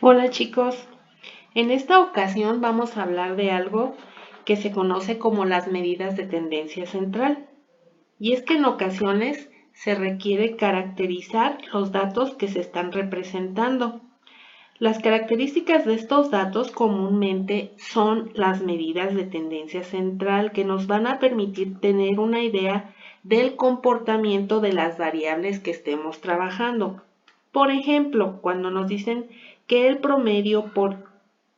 Hola chicos, en esta ocasión vamos a hablar de algo que se conoce como las medidas de tendencia central. Y es que en ocasiones se requiere caracterizar los datos que se están representando. Las características de estos datos comúnmente son las medidas de tendencia central que nos van a permitir tener una idea del comportamiento de las variables que estemos trabajando. Por ejemplo, cuando nos dicen que el promedio por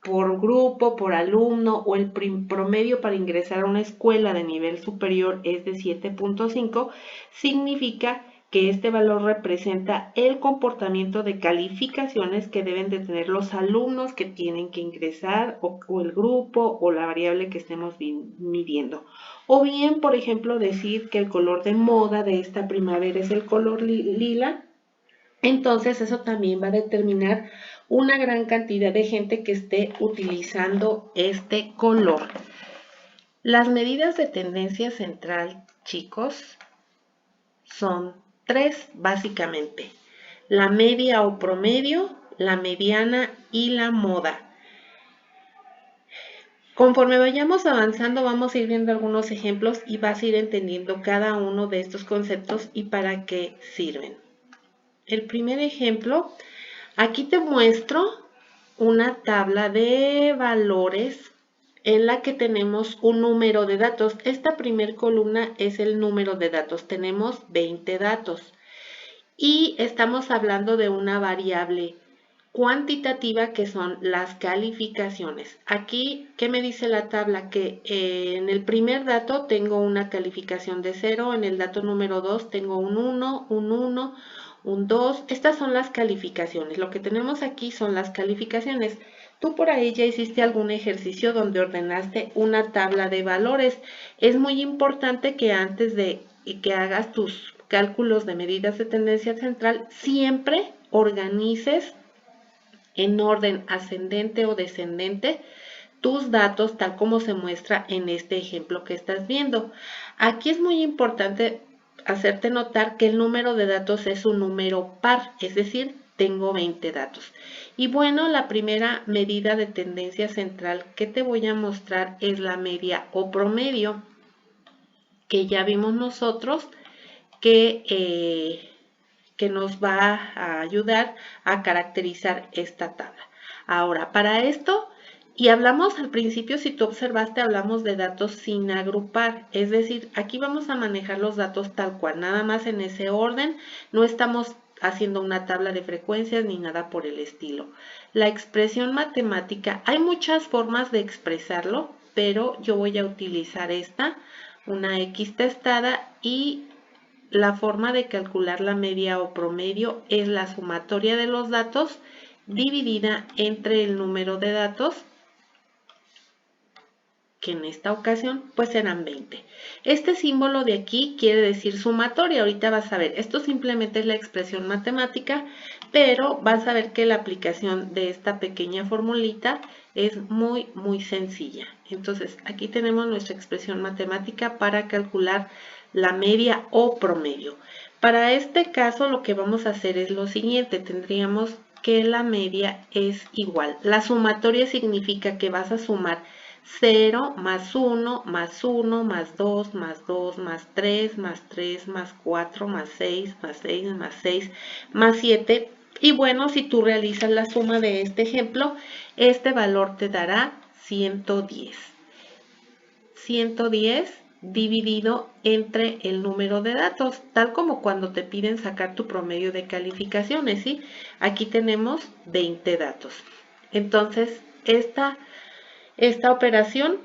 grupo, por alumno o el promedio para ingresar a una escuela de nivel superior es de 7.5, significa que este valor representa el comportamiento de calificaciones que deben de tener los alumnos que tienen que ingresar o el grupo o la variable que estemos midiendo. O bien, por ejemplo, decir que el color de moda de esta primavera es el color lila. Entonces eso también va a determinar una gran cantidad de gente que esté utilizando este color. Las medidas de tendencia central, chicos, son tres básicamente: la media o promedio, la mediana y la moda. Conforme vayamos avanzando vamos a ir viendo algunos ejemplos y vas a ir entendiendo cada uno de estos conceptos y para qué sirven. El primer ejemplo, aquí te muestro una tabla de valores en la que tenemos un número de datos. Esta primer columna es el número de datos. Tenemos 20 datos. Y estamos hablando de una variable cuantitativa que son las calificaciones. Aquí, ¿qué me dice la tabla? Que en el primer dato tengo una calificación de 0, en el dato número 2 tengo un 1, un 2. Estas son las calificaciones. Lo que tenemos aquí son las calificaciones. Tú por ahí ya hiciste algún ejercicio donde ordenaste una tabla de valores. Es muy importante que antes de que hagas tus cálculos de medidas de tendencia central, siempre organices en orden ascendente o descendente tus datos tal como se muestra en este ejemplo que estás viendo. Aquí es muy importante hacerte notar que el número de datos es un número par, es decir, tengo 20 datos. Y bueno, la primera medida de tendencia central que te voy a mostrar es la media o promedio, que ya vimos nosotros que nos va a ayudar a caracterizar esta tabla. Ahora, para esto, y hablamos al principio, si tú observaste, hablamos de datos sin agrupar, es decir, aquí vamos a manejar los datos tal cual, nada más en ese orden, no estamos haciendo una tabla de frecuencias ni nada por el estilo. La expresión matemática, hay muchas formas de expresarlo, pero yo voy a utilizar esta, una X testada, y la forma de calcular la media o promedio es la sumatoria de los datos dividida entre el número de datos, que en esta ocasión pues serán 20. Este símbolo de aquí quiere decir sumatoria. Ahorita vas a ver, esto simplemente es la expresión matemática, pero vas a ver que la aplicación de esta pequeña formulita es muy sencilla. Entonces aquí tenemos nuestra expresión matemática para calcular la media o promedio. Para este caso lo que vamos a hacer es lo siguiente: tendríamos que la media es igual. La sumatoria significa que vas a sumar 0 más 1 más 1 más 2 más 2 más 3 más 3 más 4 más 6 más 6 más 6 más 7. Y bueno, si tú realizas la suma de este ejemplo, este valor te dará 110. 110 dividido entre el número de datos, tal como cuando te piden sacar tu promedio de calificaciones, ¿sí? Aquí tenemos 20 datos. Entonces, esta operación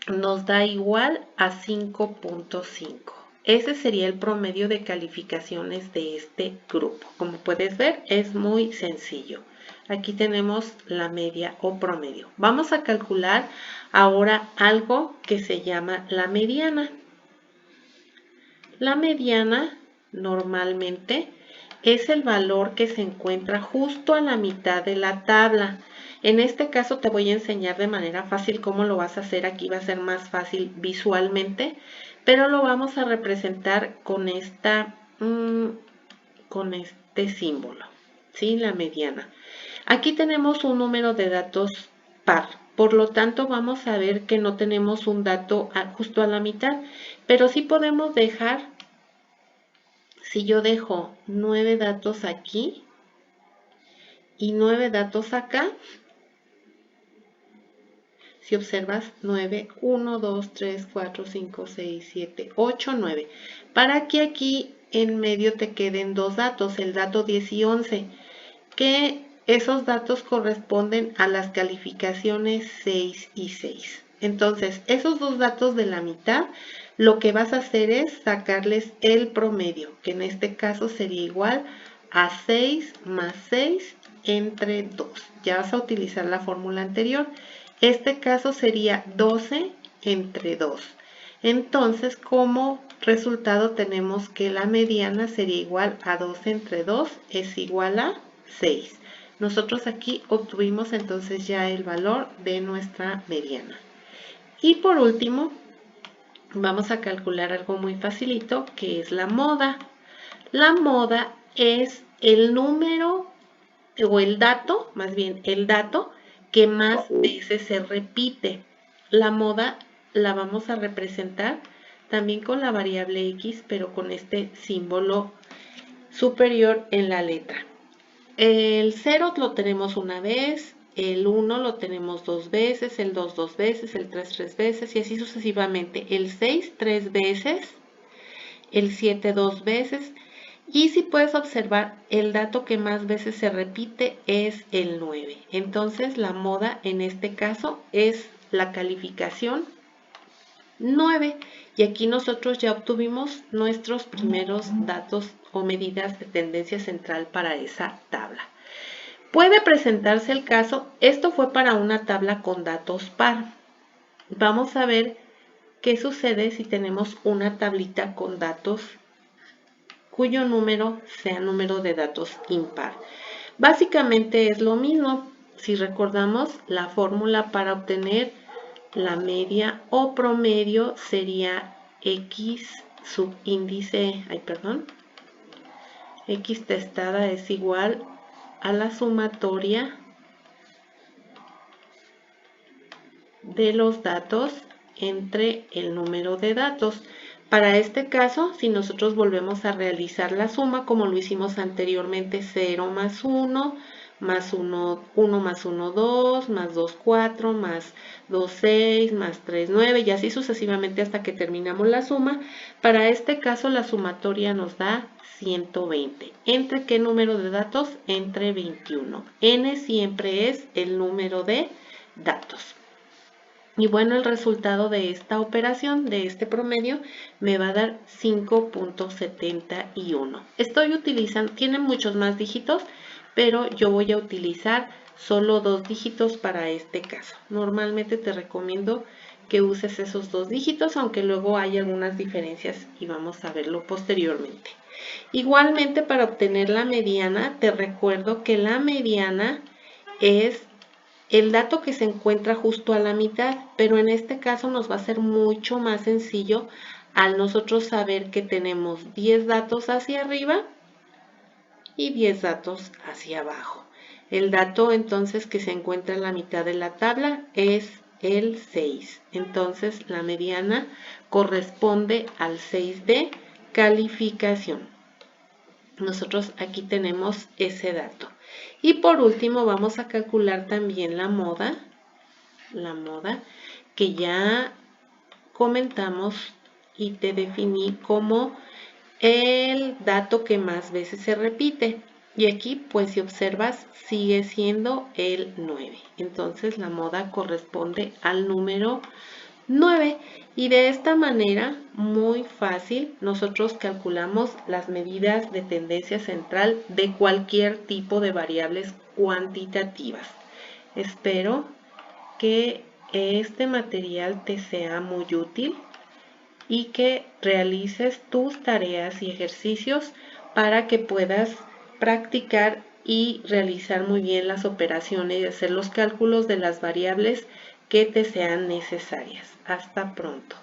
nos da igual a 5.5. Ese sería el promedio de calificaciones de este grupo. Como puedes ver, es muy sencillo. Aquí tenemos la media o promedio. Vamos a calcular ahora algo que se llama la mediana. La mediana normalmente es el valor que se encuentra justo a la mitad de la tabla. En este caso te voy a enseñar de manera fácil cómo lo vas a hacer. Aquí va a ser más fácil visualmente, pero lo vamos a representar con con este símbolo, ¿sí? La mediana. Aquí tenemos un número de datos par, por lo tanto vamos a ver que no tenemos un dato justo a la mitad, pero sí podemos dejar, si yo dejo 9 datos aquí y 9 datos acá, si observas 9, 1, 2, 3, 4, 5, 6, 7, 8, 9, para que aquí en medio te queden dos datos, el dato 10 y 11, que esos datos corresponden a las calificaciones 6 y 6. Entonces, esos dos datos de la mitad, lo que vas a hacer es sacarles el promedio, que en este caso sería igual a 6 más 6 entre 2. Ya vas a utilizar la fórmula anterior. Este caso sería 12 entre 2. Entonces, como resultado tenemos que la mediana sería igual a 12 entre 2 es igual a 6. Nosotros aquí obtuvimos entonces ya el valor de nuestra mediana. Y por último, vamos a calcular algo muy facilito, que es la moda. La moda es el número, o el dato, más bien el dato, que más veces se repite. La moda la vamos a representar también con la variable x, pero con este símbolo superior en la letra. El 0 lo tenemos una vez, el 1 lo tenemos dos veces, el 2 dos veces, el 3 tres veces y así sucesivamente. El 6 tres veces, el 7 dos veces y si puedes observar, el dato que más veces se repite es el 9. Entonces la moda en este caso es la calificación 9 y aquí nosotros ya obtuvimos nuestros primeros datos o medidas de tendencia central para esa tabla. Puede presentarse el caso, esto fue para una tabla con datos par. Vamos a ver qué sucede si tenemos una tablita con datos cuyo número sea número de datos impar. Básicamente es lo mismo. Si recordamos, la fórmula para obtener la media o promedio sería x subíndice, x testada es igual a la sumatoria de los datos entre el número de datos. Para este caso, si nosotros volvemos a realizar la suma como lo hicimos anteriormente, 0 más 1, más 1, 1 más 1, 2, más 2, 4, más 2, 6, más 3, 9 y así sucesivamente hasta que terminamos la suma. Para este caso la sumatoria nos da 120. ¿Entre qué número de datos? Entre 21. N siempre es el número de datos. Y bueno, el resultado de esta operación, de este promedio, me va a dar 5.71. Estoy utilizando, tiene muchos más dígitos, pero yo voy a utilizar solo 2 dígitos para este caso. Normalmente te recomiendo que uses esos 2 dígitos, aunque luego hay algunas diferencias y vamos a verlo posteriormente. Igualmente, para obtener la mediana, te recuerdo que la mediana es el dato que se encuentra justo a la mitad, pero en este caso nos va a ser mucho más sencillo al nosotros saber que tenemos 10 datos hacia arriba y 10 datos hacia abajo. El dato entonces que se encuentra en la mitad de la tabla es el 6. Entonces la mediana corresponde al 6 de calificación. Nosotros aquí tenemos ese dato. Y por último vamos a calcular también la moda que ya comentamos y te definí como el dato que más veces se repite. Y aquí pues si observas sigue siendo el 9. Entonces la moda corresponde al número 9 y de esta manera muy fácil nosotros calculamos las medidas de tendencia central de cualquier tipo de variables cuantitativas. Espero que este material te sea muy útil y que realices tus tareas y ejercicios para que puedas practicar y realizar muy bien las operaciones y hacer los cálculos de las variables que te sean necesarias. Hasta pronto.